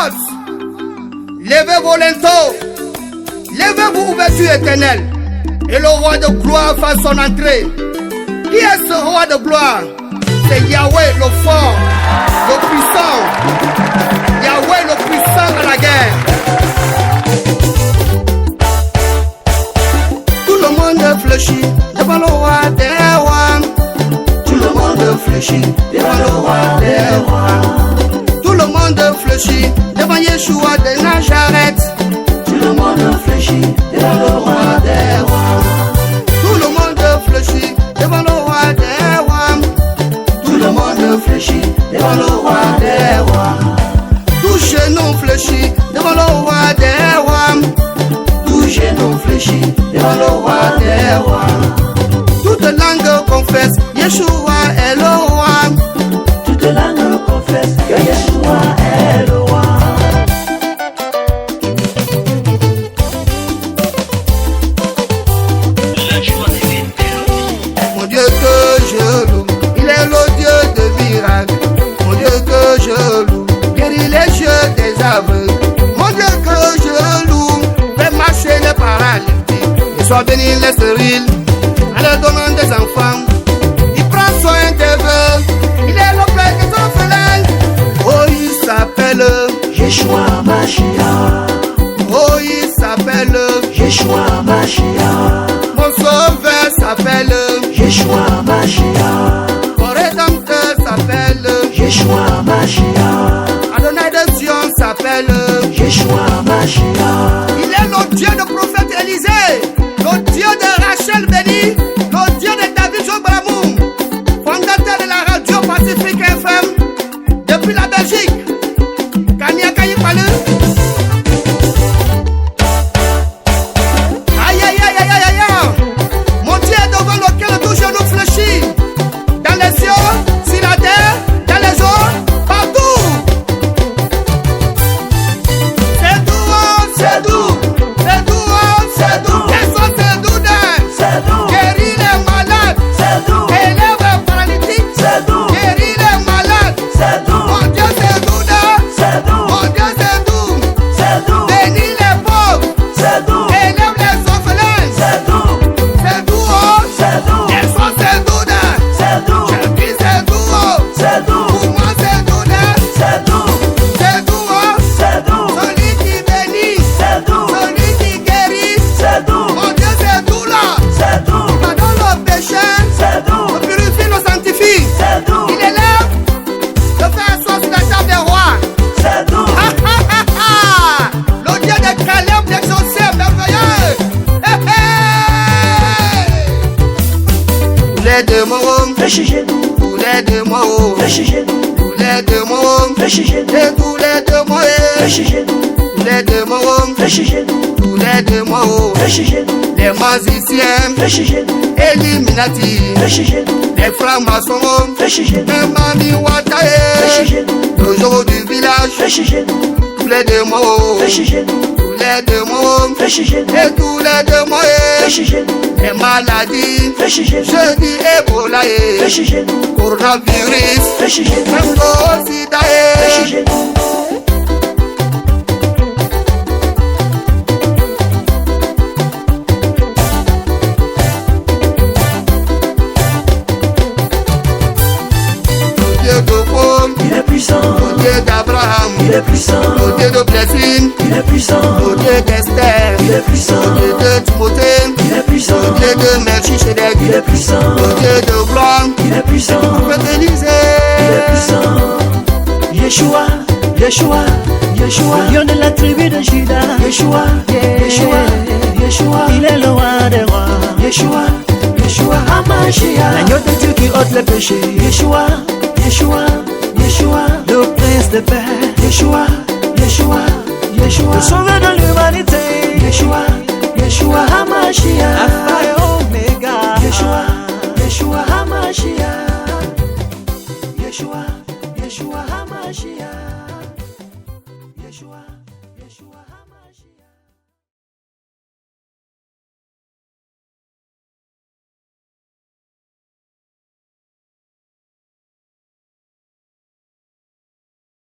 force. Levez vos linteaux. Levez-vous, ouverture éternelle. Et le roi de gloire fasse son entrée. Qui est ce roi de gloire? C'est Yahweh le fort, le puissant. Yahweh le puissant à la guerre. Tout le monde fléchit devant le roi des rois. Tout le monde fléchit devant le roi des rois. Tout le monde fléchit devant Yeshua de Nazareth. Tout le monde fléchit devant le roi des rois. Tout le monde fléchit devant le roi des rois. Tout le monde fléchit devant le roi des rois. Tout genou fléchit devant le roi des rois. Tout genou fléchit devant le roi des rois. Toute langue confesse Yeshua est le roi. Toute langue confesse que Yeshua est le roi. Mon Dieu que je loue, il est le Dieu de miracles. Mon Dieu que je loue, guérit les yeux des aveugles. Mon Dieu que je loue, fait marcher les paralytiques. Et soit béni les stériles, en leur donnant des enfants. Il prend soin des veuves, il est le père des orphelins. Oh, il s'appelle Yeshua Mashiach. Oh, il s'appelle Yeshua Mashiach. Mon sauveur s'appelle Yeshua Mashiach. Mon rédempteur s'appelle Yeshua Mashiach. Adonai de Sion s'appelle Yeshua Mashiach. Il est le Dieu de prophète Élisée, le Dieu de Rachel béni, le Dieu de David Jobramou, fondateur de la radio Pacifique FM depuis la Belgique. Kanya Kayi Palu. Aïe aïe aïe aïe aïe aïe. Mon Dieu est devant lequel tout genou fléchit. Dans les cieux, sur la terre, dans les eaux, partout. C'est doux, c'est doux, c'est doux, c'est doux. Quels sont ces doudins? C'est doux. Guéris les malades, C'est doux. élève les paralytiques, C'est doux. guéris les malades. C'est doux. Mon Dieu c'est doudin, C'est doux. mon Dieu c'est doux. C'est doux. Bénis les pauvres, C'est doux. élève les orphelins. C'est doux. C'est doux, oh. C'est doux. Quels sont ces doudins? C'est doux. Je dis c'est doux, oh. C'est doux. Pour moi c'est doudin, C'est doux. c'est doux, oh. C'est doux. Celui qui bénit, C'est doux. celui qui guérit. C'est doux. Mon Dieu c'est doux là. C'est doux. Pardonne le péché, C'est doux. le purifie, le sanctifie. C'est doux. Il élève, le fait asseoir sur la table des rois. C'est doux. Ah, ah, ah, ah. Le Dieu de Caleb, d'exaucer, merveilleux. Hey, hey. Tous les démons, Fléchis genoux. tous les démons, Fléchis genoux. tous les démons, Fléchis genoux. et tous les démons, Fléchis genoux. tous les démons, Fléchis genoux. tous les démons, Fléchis genoux. les magiciens, Fléchis genoux. Illuminati, Fléchis genoux. les francs-maçons, Fléchis genoux. les Mami Fléchis Watae, genoux. le jour du village, Fléchis genoux. tous les démons, Fléchis genoux. tous les démons, Fléchis genoux. et tous les démons, Fléchis genoux. les maladies, Fléchis genoux. je dis Ebola, Fléchis genoux. coronavirus, Fléchis genoux. même le sida, Fléchis genoux. Dieu de Paul, Il est puissant. Dieu d'Abraham, Il est puissant. Dieu de blessing, Il est puissant. Dieu d'Esther, Il est puissant. Dieu de Timothée, Il est puissant. Dieu de Melchisedec, Il est puissant. Dieu de gloire, Il est puissant. prophète Il est Élisée. puissant. Yeshua, Yeshua, Yeshua, le lion de la tribu de Juda. Yeshua, Yeshua, Yeshua, il est le roi des rois. Yeshua, Yeshua, Hamashiach, l'agneau de Dieu qui ôte les péchés. Yeshua, Yeshua, Yeshua, le prince de paix. Yeshua, Yeshua, Yeshua, le sauveur de l'humanité. Yeshua, Yeshua, Hamashiach, Alpha et Omega. Yeshua, Yeshua, Hamashiach. Yeshua, Yeshua, Hamashiach.